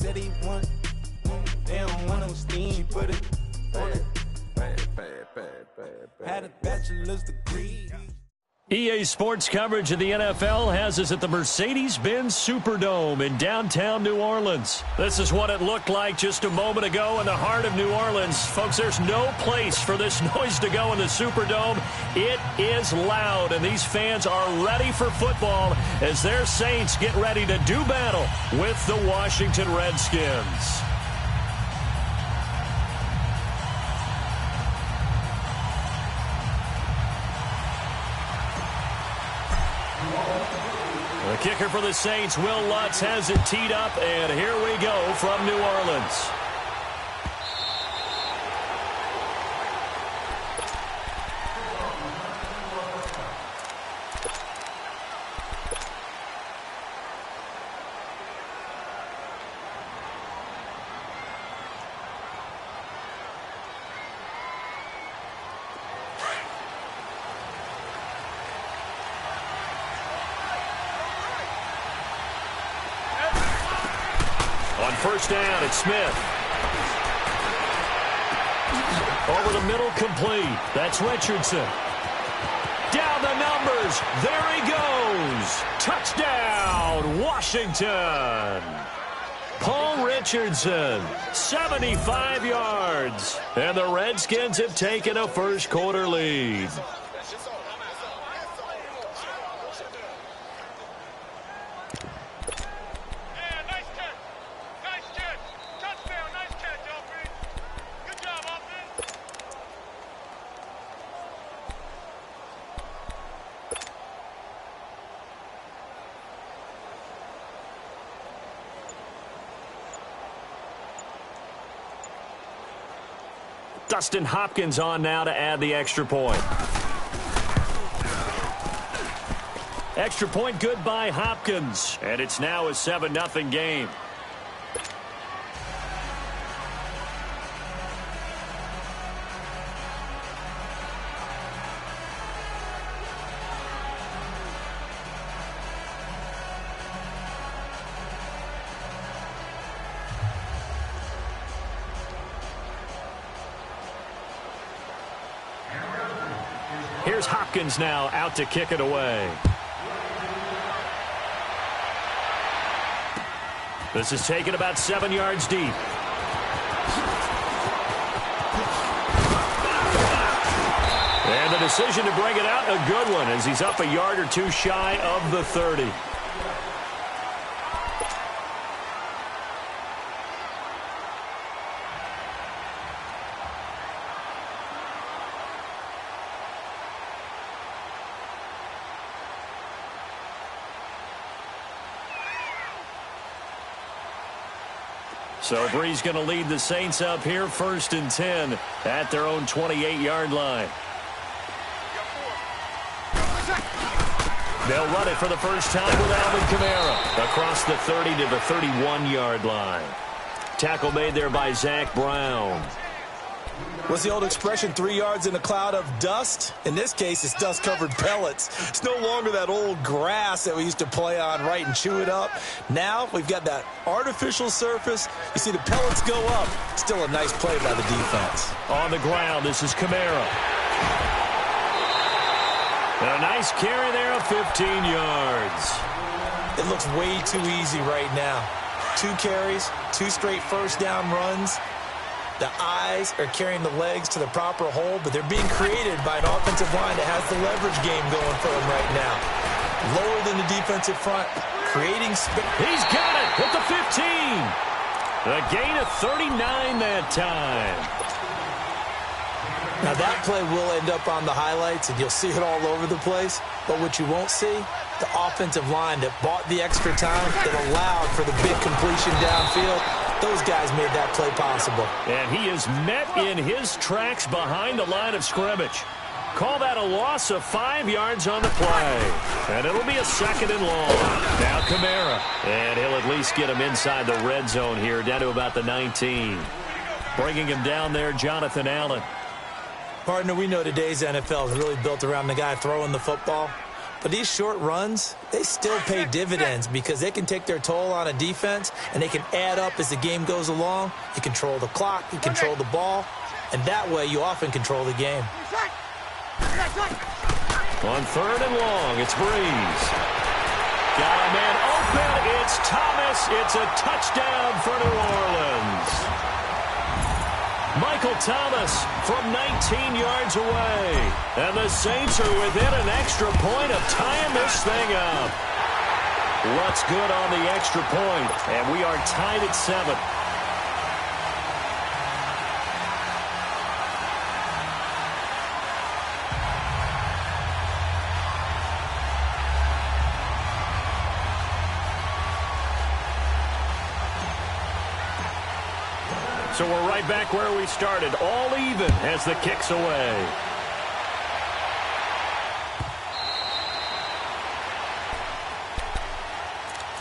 said he want. They don't want no steam. She put it on it. Had a bachelor's degree. EA Sports coverage of the NFL has us at the Mercedes-Benz Superdome in downtown New Orleans. This is what it looked like just a moment ago in the heart of New Orleans. Folks, there's no place for this noise to go in the Superdome. It is loud, and these fans are ready for football as their Saints get ready to do battle with the Washington Redskins. The kicker for the Saints, Will Lutz, has it teed up, and here we go from New Orleans. First down, it's Smith. Over the middle, complete. That's Richardson. Down the numbers. There he goes. Touchdown, Washington. Paul Richardson, 75 yards. And the Redskins have taken a first quarter lead. Dustin Hopkins on now to add the extra point. Extra point good by Hopkins. And it's now a 7-0 game. Here's Hopkins now out to kick it away. This is taken about 7 yards deep. And the decision to bring it out, a good one, as he's up a yard or two shy of the 30. So Bree's going to lead the Saints up here, 1st and 10 at their own 28-yard line. They'll run it for the first time with Alvin Kamara across the 30 to the 31-yard line. Tackle made there by Zach Brown. What's the old expression, 3 yards in a cloud of dust? In this case, it's dust-covered pellets. It's no longer that old grass that we used to play on, right, and chew it up. Now we've got that artificial surface. You see the pellets go up. Still a nice play by the defense. On the ground, this is Kamara. And a nice carry there of 15 yards. It looks way too easy right now. 2 carries, 2 straight first down runs. The eyes are carrying the legs to the proper hole, but they're being created by an offensive line that has the leverage game going for them right now. Lower than the defensive front, creating space. He's got it at the 15. A gain of 39 that time. Now that play will end up on the highlights, and you'll see it all over the place. But what you won't see, the offensive line that bought the extra time, that allowed for the big completion downfield. Those guys made that play possible. And he is met in his tracks behind the line of scrimmage. Call that a loss of 5 yards on the play. And it'll be a 2nd and long. Now Kamara. And he'll at least get him inside the red zone here, down to about the 19. Bringing him down there, Jonathan Allen. Partner, we know today's NFL is really built around the guy throwing the football. But these short runs, they still pay dividends because they can take their toll on a defense, and they can add up as the game goes along. You control the clock, you control the ball, and that way you often control the game. On 3rd and long, it's Breeze. Got a man open. It's Thomas. It's a touchdown for New Orleans. Michael Thomas from 19 yards away. And the Saints are within an extra point of tying this thing up. What's good on the extra point? And we are tied at 7. So we're right back where we started, all even as the kick's away.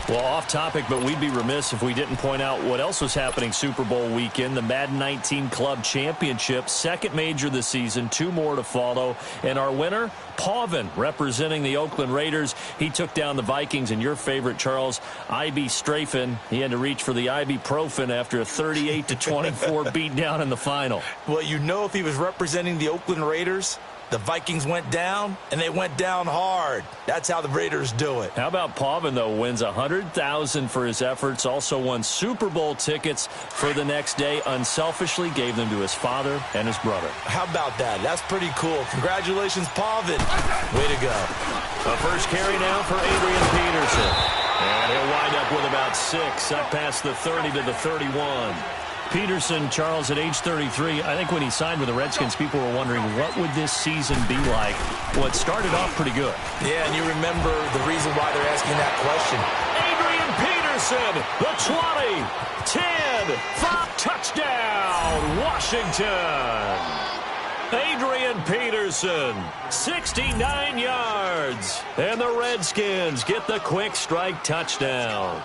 Well, off topic, but we'd be remiss if we didn't point out what else was happening Super Bowl weekend. The Madden 19 Club Championship, second major this season, 2 more to follow. And our winner, Pauvin, representing the Oakland Raiders. He took down the Vikings, and your favorite, Charles, IB Strafen. He had to reach for the ibuprofen after a 38-24 beatdown in the final. Well, you know, if he was representing the Oakland Raiders, the Vikings went down, and they went down hard. That's how the Raiders do it. How about Pauvin, though? Wins $100,000 for his efforts. Also won Super Bowl tickets for the next day. Unselfishly gave them to his father and his brother. How about that? That's pretty cool. Congratulations, Pauvin. Way to go. A first carry now for Adrian Peterson. And he'll wind up with about 6, up past the 30 to the 31. Peterson, Charles, at age 33, I think when he signed with the Redskins, people were wondering what would this season be like. Well, it started off pretty good. Yeah, and you remember the reason why they're asking that question. Adrian Peterson, the 20, 10, 5, touchdown, Washington. Adrian Peterson, 69 yards. And the Redskins get the quick strike touchdown.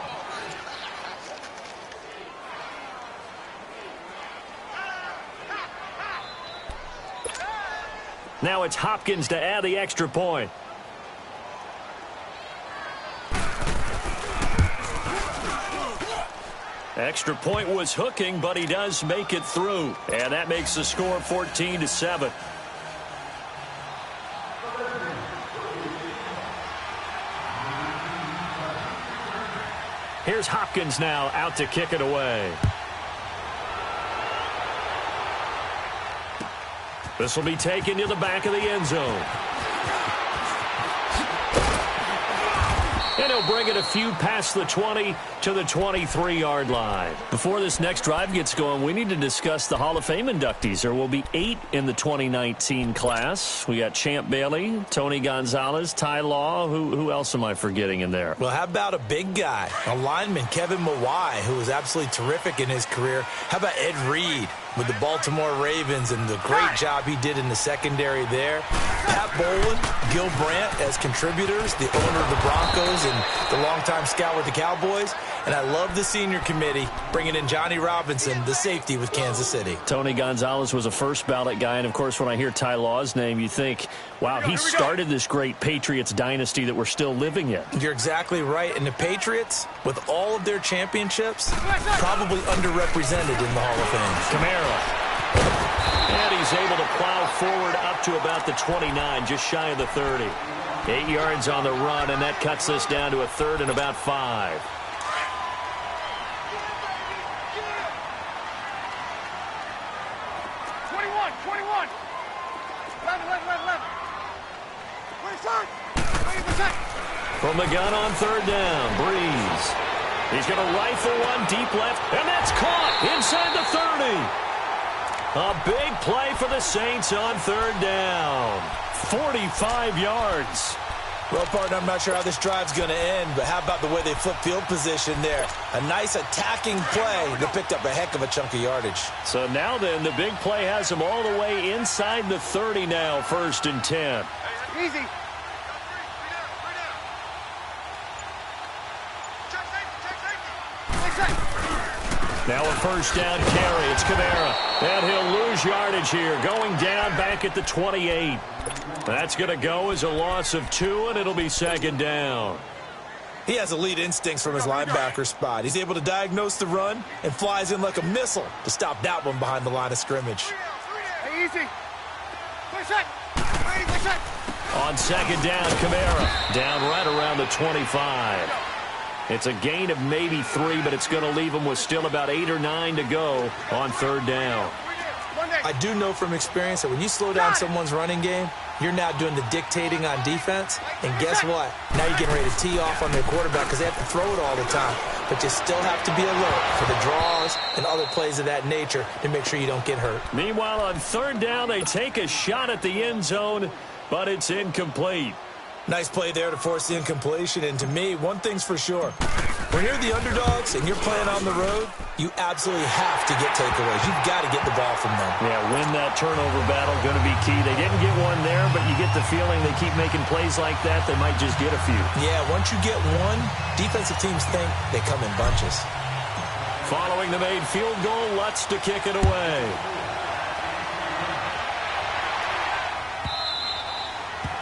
Now it's Hopkins to add the extra point. Extra point was hooking, but he does make it through. And that makes the score 14-7. Here's Hopkins now out to kick it away. This will be taken to the back of the end zone. And he'll bring it a few past the 20 to the 23-yard line. Before this next drive gets going, we need to discuss the Hall of Fame inductees. There will be 8 in the 2019 class. We got Champ Bailey, Tony Gonzalez, Ty Law. Who else am I forgetting in there? Well, how about a big guy, a lineman, Kevin Mawai, who was absolutely terrific in his career. How about Ed Reed with the Baltimore Ravens and the great job he did in the secondary there. Pat Bowlen, Gil Brandt as contributors, the owner of the Broncos and the longtime scout with the Cowboys. And I love the senior committee bringing in Johnny Robinson, the safety with Kansas City. Tony Gonzalez was a first ballot guy. And, of course, when I hear Ty Law's name, you think, wow, he started this great Patriots dynasty that we're still living in. You're exactly right. And the Patriots, with all of their championships, probably underrepresented in the Hall of Fame. Kamara. And he's able to plow forward up to about the 29, just shy of the 30. 8 yards on the run, and that cuts us down to a 3rd and about 5. From the gun on 3rd down, Breeze. He's going to rifle one deep left, and that's caught inside the 30. A big play for the Saints on 3rd down. 45 yards. Well, partner, I'm not sure how this drive's going to end, but how about the way they flip field position there? A nice attacking play that picked up a heck of a chunk of yardage. So now then, the big play has them all the way inside the 30 now, 1st and 10. Easy. Now a first down carry. It's Kamara. And he'll lose yardage here. Going down back at the 28. That's going to go as a loss of 2, and it'll be second down. He has elite instincts from his linebacker spot. He's able to diagnose the run and flies in like a missile to stop that one behind the line of scrimmage. Hey, easy. Push it. Ready, push it. On second down, Kamara. Down right around the 25. It's a gain of maybe 3, but it's going to leave him with still about 8 or 9 to go on third down. I do know from experience that when you slow down someone's running game, you're now doing the dictating on defense. And guess what? Now you're getting ready to tee off on their quarterback because they have to throw it all the time. But you still have to be alert for the draws and other plays of that nature to make sure you don't get hurt. Meanwhile, on third down, they take a shot at the end zone, but it's incomplete. Nice play there to force the incompletion. And to me, one thing's for sure. When you're the underdogs and you're playing on the road, you absolutely have to get takeaways. You've got to get the ball from them. Yeah, win that turnover battle, going to be key. They didn't get one there, but you get the feeling they keep making plays like that, they might just get a few. Yeah, once you get one, defensive teams think they come in bunches. Following the made field goal, Lutz to kick it away.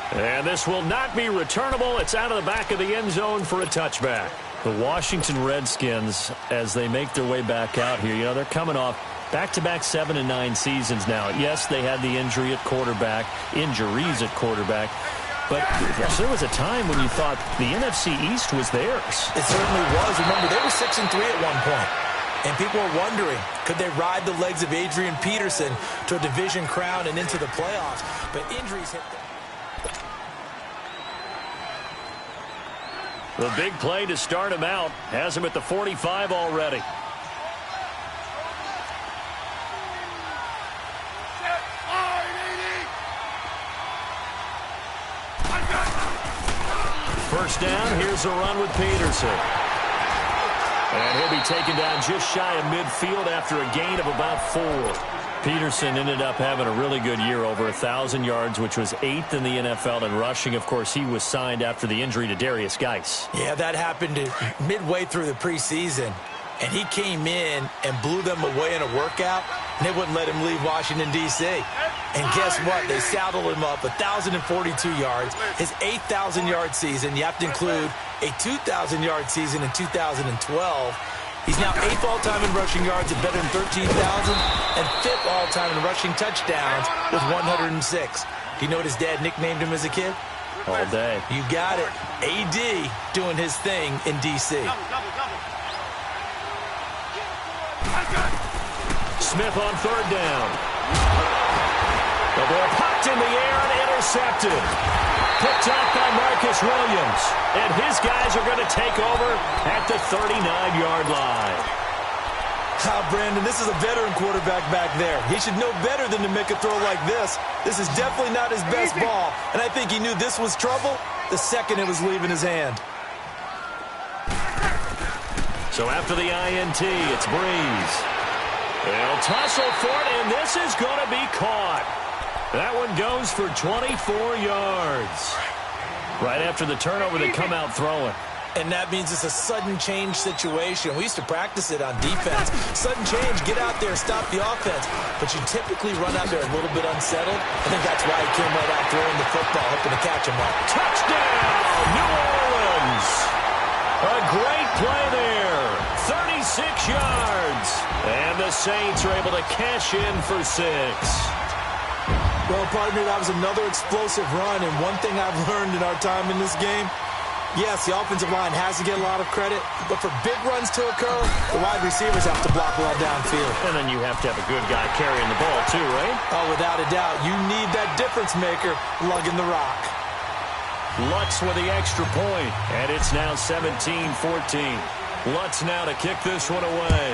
And this will not be returnable. It's out of the back of the end zone for a touchback. The Washington Redskins, as they make their way back out here, they're coming off back-to-back 7 and 9 seasons now. Yes, they had the injuries at quarterback, but there was a time when you thought the NFC East was theirs. It certainly was. Remember, they were 6 and 3 at one point. And people were wondering, could they ride the legs of Adrian Peterson to a division crown and into the playoffs? But injuries hit them. The big play to start him out has him at the 45 already. First down, here's a run with Peterson. And he'll be taken down just shy of midfield after a gain of about 4. Peterson ended up having a really good year, over 1,000 yards, which was 8th in the NFL in rushing. Of course, he was signed after the injury to Darius Geis. Yeah, that happened midway through the preseason. And he came in and blew them away in a workout, and they wouldn't let him leave Washington, D.C. And guess what? They saddled him up 1,042 yards, his 8,000-yard season. You have to include a 2,000-yard season in 2012. He's now 8th all-time in rushing yards at better than 13,000 and 5th all-time in rushing touchdowns with 106. Do you know what his dad nicknamed him as a kid? All day. You got it. A.D. doing his thing in D.C. Smith on third down. The ball popped in the air and intercepted. Picked up by Marcus Williams. And his guys are going to take over at the 39-yard line. Brandon, this is a veteran quarterback back there. He should know better than to make a throw like this. This is definitely not his best ball. And I think he knew this was trouble the second it was leaving his hand. So after the INT, it's Breeze. They'll tussle for it, and this is going to be caught. That one goes for 24 yards. Right after the turnover, they come out throwing. And that means it's a sudden change situation. We used to practice it on defense. Sudden change, get out there, stop the offense. But you typically run out there a little bit unsettled. I think that's why he came right out throwing the football, hoping to catch him up. Touchdown, New Orleans. A great play there. 36 yards. And the Saints are able to cash in for 6. Well, partner, that was another explosive run. And one thing I've learned in our time in this game, yes, the offensive line has to get a lot of credit, but for big runs to occur, the wide receivers have to block well downfield. And then you have to have a good guy carrying the ball too, right? Oh, without a doubt. You need that difference maker lugging the rock. Lutz with the extra point, and it's now 17-14. Lutz now to kick this one away.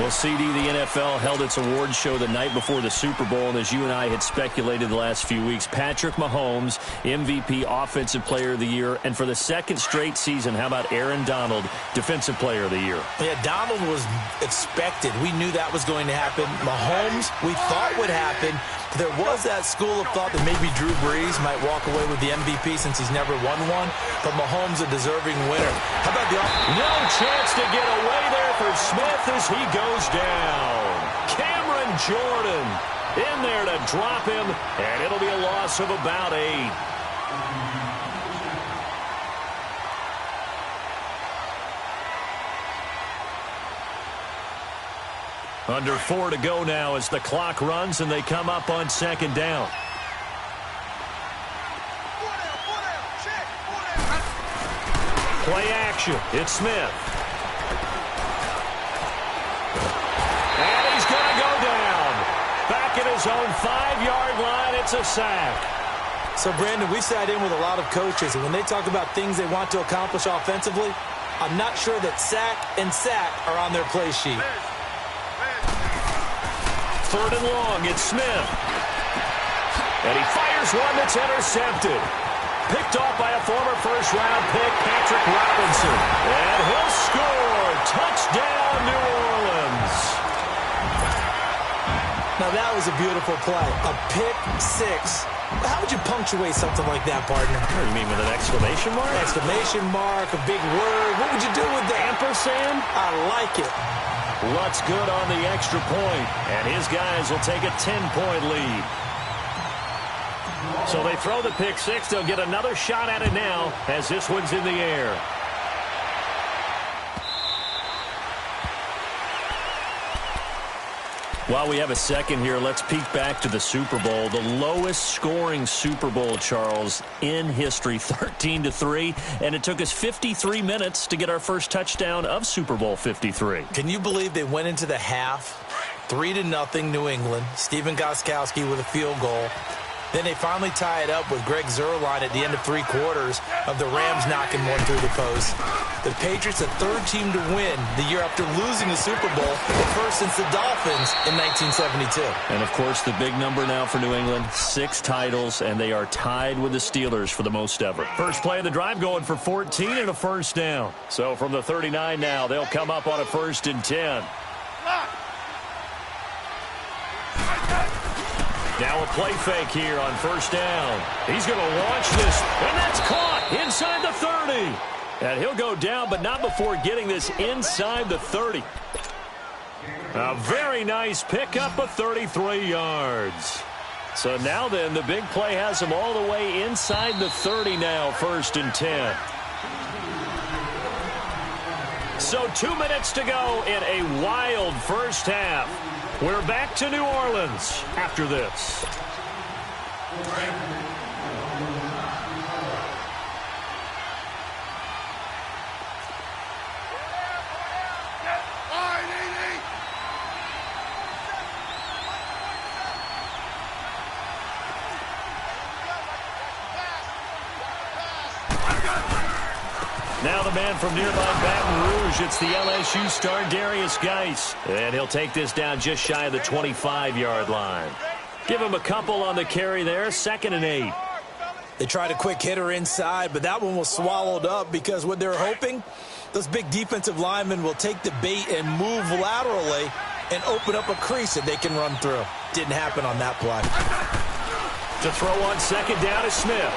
Well, CD, the NFL held its awards show the night before the Super Bowl, and as you and I had speculated the last few weeks, Patrick Mahomes, MVP, Offensive Player of the Year, and for the second straight season, how about Aaron Donald, Defensive Player of the Year? Yeah, Donald was expected. We knew that was going to happen. Mahomes, we thought would happen. There was that school of thought that maybe Drew Brees might walk away with the MVP since he's never won one, but Mahomes a deserving winner. How about the... No chance to get away there for Smith as he goes down. Cameron Jordan in there to drop him, and it'll be a loss of about 8. Under 4 to go now as the clock runs and they come up on second down. Play action. It's Smith. And he's going to go down. Back at his own 5-yard line, it's a sack. So, Brandon, we sat in with a lot of coaches, and when they talk about things they want to accomplish offensively, I'm not sure that sack and sack are on their play sheet. 3rd and long, it's Smith. And he fires one that's intercepted. Picked off by a former first-round pick, Patrick Robinson. And he'll score. Touchdown, New Orleans. Now, that was a beautiful play. A pick six. How would you punctuate something like that, partner? What do you mean, with an exclamation mark? Exclamation mark, a big word. What would you do with that? Ampersand? I like it. What's good on the extra point, and his guys will take a 10-point lead. So they throw the pick six. They'll get another shot at it now as this one's in the air. While we have a second here, let's peek back to the Super Bowl. The lowest scoring Super Bowl, Charles, in history, 13-3. And it took us 53 minutes to get our first touchdown of Super Bowl 53. Can you believe they went into the half, 3-0 New England, Stephen Gostkowski with a field goal. Then they finally tie it up with Greg Zuerlein at the end of 3 quarters of the Rams knocking one through the post. The Patriots, the 3rd team to win the year after losing the Super Bowl, the first since the Dolphins in 1972. And, of course, the big number now for New England, 6 titles, and they are tied with the Steelers for the most ever. First play of the drive going for 14 and a first down. So from the 39 now, they'll come up on a 1st and 10. Now a play fake here on 1st down. He's going to launch this, and that's caught inside the 30. And he'll go down, but not before getting this inside the 30. A very nice pickup of 33 yards. So now then, the big play has him all the way inside the 30 now, 1st and 10. So 2 minutes to go in a wild first half. We're back to New Orleans after this. Now the man from nearby Baton Rouge, it's the LSU star Darius Geis. And he'll take this down just shy of the 25-yard line. Give him a couple on the carry there, 2nd and 8. They tried a quick hitter inside, but that one was swallowed up because what they're hoping, those big defensive linemen will take the bait and move laterally and open up a crease that they can run through. Didn't happen on that play. To throw on 2nd down is Smith.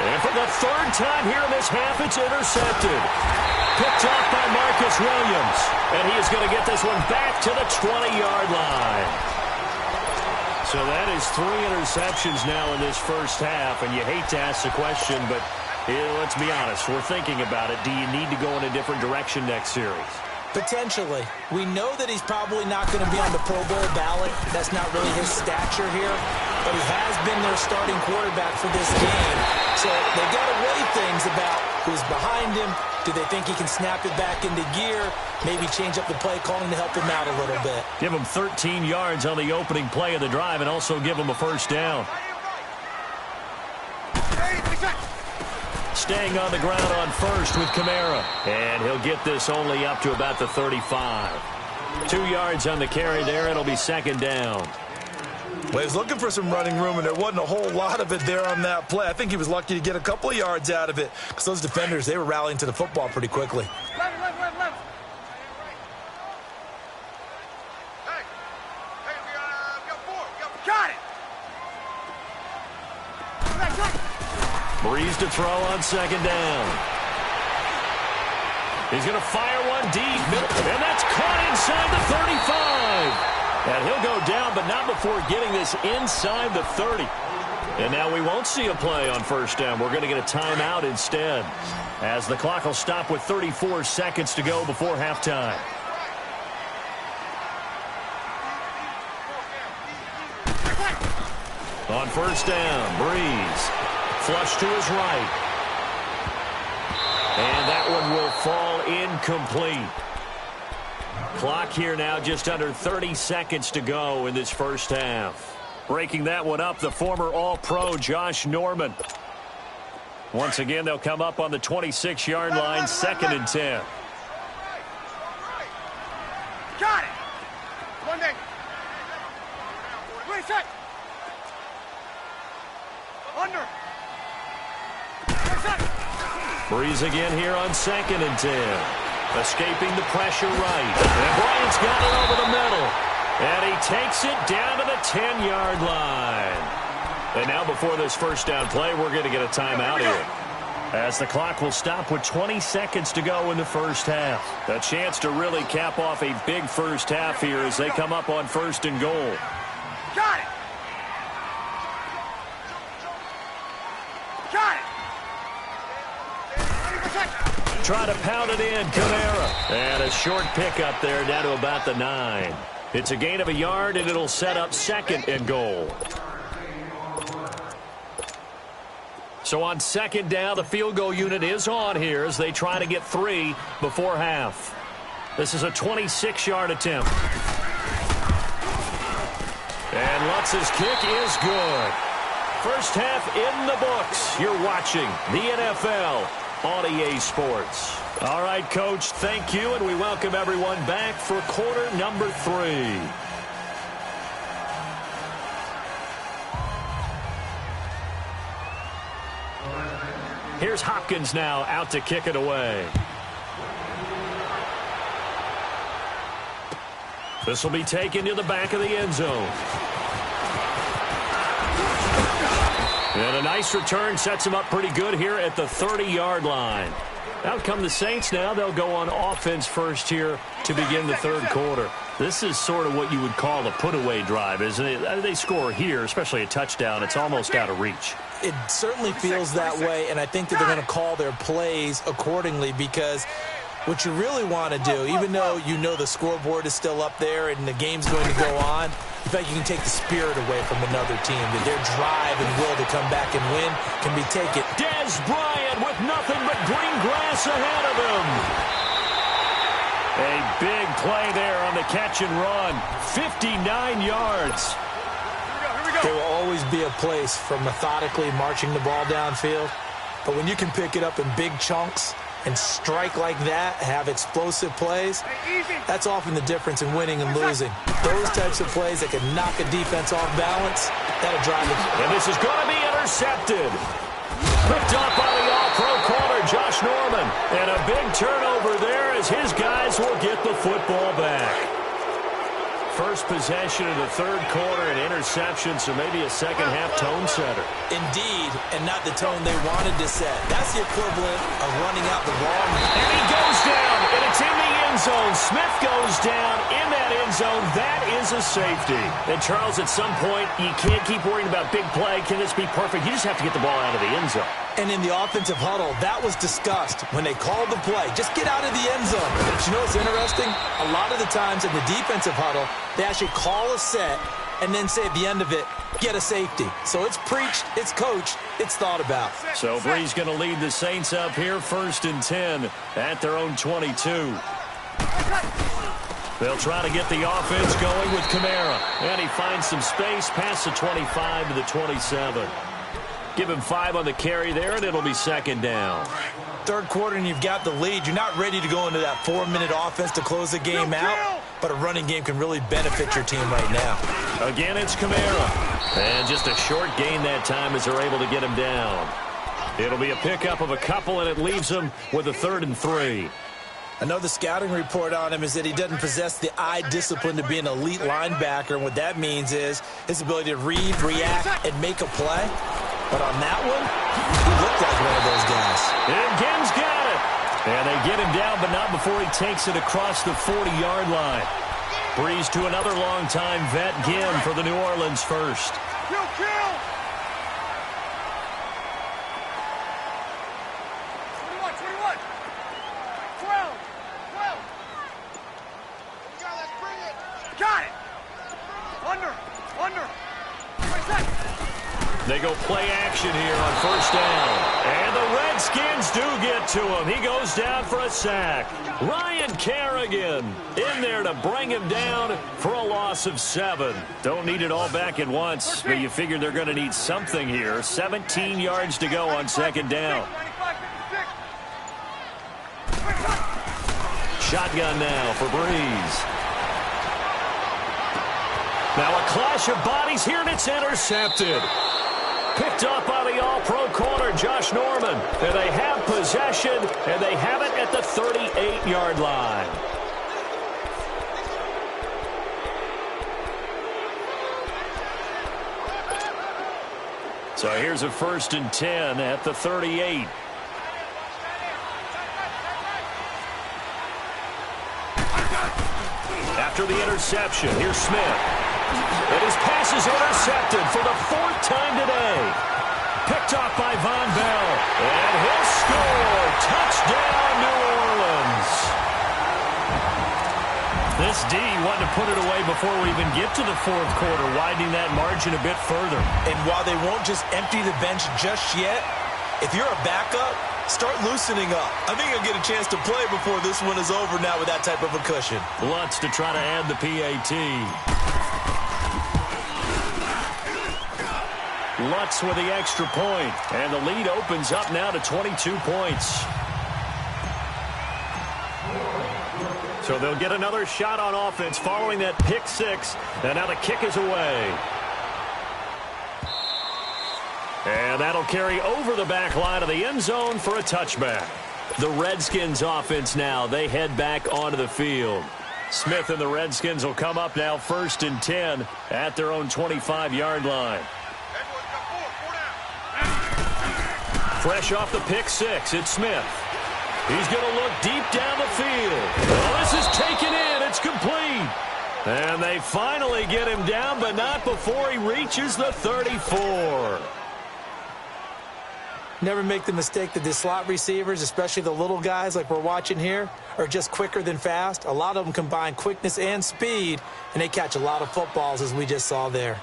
And for the 3rd time here in this half, it's intercepted. Picked off by Marcus Williams. And he is going to get this one back to the 20-yard line. So that is 3 interceptions now in this first half. And you hate to ask the question, but let's be honest. We're thinking about it. Do you need to go in a different direction next series? Potentially. We know that he's probably not going to be on the Pro Bowl ballot. That's not really his stature here. But he has been their starting quarterback for this game. So they've got to weigh things about who's behind him. Do they think he can snap it back into gear? Maybe change up the play calling to help him out a little bit. Give him 13 yards on the opening play of the drive and also give him a 1st down. Staying on the ground on first with Kamara. And he'll get this only up to about the 35. 2 yards on the carry there. It'll be second down. Well, he was looking for some running room, and there wasn't a whole lot of it there on that play. I think he was lucky to get a couple of yards out of it because those defenders, they were rallying to the football pretty quickly. Left. Hey, we got 4. Got it. Breeze to throw on second down. He's going to fire one deep, and that's caught inside the 35. And he'll go down, but not before getting this inside the 30. And now we won't see a play on first down. We're going to get a timeout instead, as the clock will stop with 34 seconds to go before halftime. On first down, Breeze. Flush to his right. And that one will fall incomplete. Clock here now just under 30 seconds to go in this first half. Breaking that one up, the former All-Pro Josh Norman. Once again, they'll come up on the 26-yard line, 2nd and 10. Got it. One day. Wait, set. Under. Breeze again here on 2nd and 10. Escaping the pressure right. And Bryant's got it over the middle. And he takes it down to the 10-yard line. And now before this first down play, we're going to get a timeout here, as the clock will stop with 20 seconds to go in the first half. A chance to really cap off a big first half here as they come up on 1st and goal. Got it. Got it. Try to pound it in, Kamara. And a short pickup there down to about the 9. It's a gain of a yard, and it'll set up 2nd and goal. So on 2nd down, the field goal unit is on here as they try to get 3 before half. This is a 26-yard attempt. And Lutz's kick is good. First half in the books. You're watching the NFL on EA Sports. All right, Coach, thank you, and we welcome everyone back for quarter number 3. Here's Hopkins now out to kick it away. This will be taken to the back of the end zone. And a nice return sets him up pretty good here at the 30-yard line. Out come the Saints now. They'll go on offense first here to begin the 3rd quarter. This is sort of what you would call a put-away drive, isn't it? They score here, especially a touchdown. It's almost out of reach. It certainly feels that way, and I think that they're going to call their plays accordingly, because what you really want to do, even though you know the scoreboard is still up there and the game's going to go on, in fact, you can take the spirit away from another team. That their drive and will to come back and win can be taken. Dez Bryant with nothing but green grass ahead of him. A big play there on the catch and run. 59 yards. There will always be a place for methodically marching the ball downfield. But when you can pick it up in big chunks and strike like that, have explosive plays, that's often the difference in winning and losing. Those types of plays that can knock a defense off balance, that'll drive it. And this is going to be intercepted. Picked up by the all-pro corner, Josh Norman. And a big turnover there as his guys will get the football back. First possession of the 3rd quarter, an interception, so maybe a second-half tone setter. Indeed, and not the tone they wanted to set. That's the equivalent of running out the wrong. And he goes down, and it's in the end zone. Smith goes down in that end zone. That is a safety. And, Charles, at some point, you can't keep worrying about big play. Can this be perfect? You just have to get the ball out of the end zone. And in the offensive huddle, that was discussed when they called the play. Just get out of the end zone. But you know what's interesting? A lot of the times in the defensive huddle, they actually call a set and then say at the end of it, get a safety. So it's preached, it's coached, it's thought about. So Breeze going to lead the Saints up here, 1st and 10 at their own 22. They'll try to get the offense going with Kamara. And he finds some space past the 25 to the 27. Give him 5 on the carry there, and it'll be second down. Third quarter, and you've got the lead. You're not ready to go into that 4-minute offense to close the game out, but a running game can really benefit your team right now. Again, it's Kamara. And just a short gain that time as they're able to get him down. It'll be a pickup of a couple, and it leaves him with a 3rd and 3. I know the scouting report on him is that he doesn't possess the eye discipline to be an elite linebacker, and what that means is his ability to read, react, and make a play. But on that one, he looked like one of those guys. And Gim's got it. And they get him down, but not before he takes it across the 40-yard line. Breeze to another long-time vet, Gim, for the New Orleans first. Kill! 21. 12. Got it. Under. 20 seconds. They go play action here on first down. And the Redskins do get to him. He goes down for a sack. Ryan Kerrigan in there to bring him down for a loss of 7. Don't need it all back at once, but you figure they're going to need something here. 17 yards to go on second down. Shotgun now for Breeze. Now a clash of bodies here, and it's intercepted. Picked up by the all-pro corner, Josh Norman. And they have possession, and they have it at the 38-yard line. So here's a 1st and 10 at the 38. After the interception, here's Smith. And his pass is intercepted for the 4th time today. Picked off by Von Bell. And he'll score. Touchdown, New Orleans. This D wanted to put it away before we even get to the 4th quarter, widening that margin a bit further. And while they won't just empty the bench just yet, if you're a backup, start loosening up. I think you'll get a chance to play before this one is over now with that type of a cushion. Lutz to try to add the PAT. Lutz with the extra point, and the lead opens up now to 22 points. So they'll get another shot on offense following that pick 6, and now the kick is away. And that'll carry over the back line of the end zone for a touchback. The Redskins offense now, they head back onto the field. Smith and the Redskins will come up now 1st and 10 at their own 25-yard line. Fresh off the pick 6, it's Smith. He's going to look deep down the field. Well, this is taken in. It's complete. And they finally get him down, but not before he reaches the 34. Never make the mistake that the slot receivers, especially the little guys like we're watching here, are just quicker than fast. A lot of them combine quickness and speed, and they catch a lot of footballs, as we just saw there.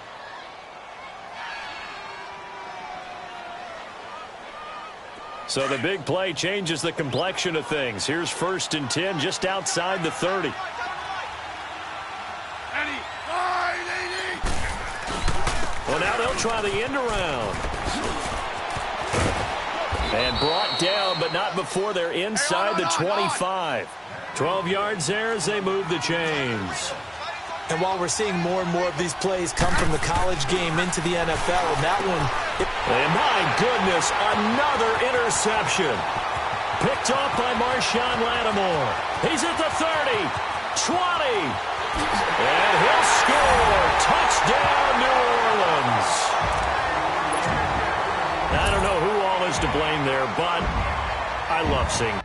So the big play changes the complexion of things. Here's 1st and 10 just outside the 30. Well, now they'll try the end around. And brought down, but not before they're inside the 25. 12 yards there as they move the chains. And while we're seeing more and more of these plays come from the college game into the NFL, and that one... And my goodness, another interception. Picked off by Marshawn Lattimore. He's at the 30, 20, and he'll score. Touchdown, New Orleans. I don't know who all is to blame there, but I love seeing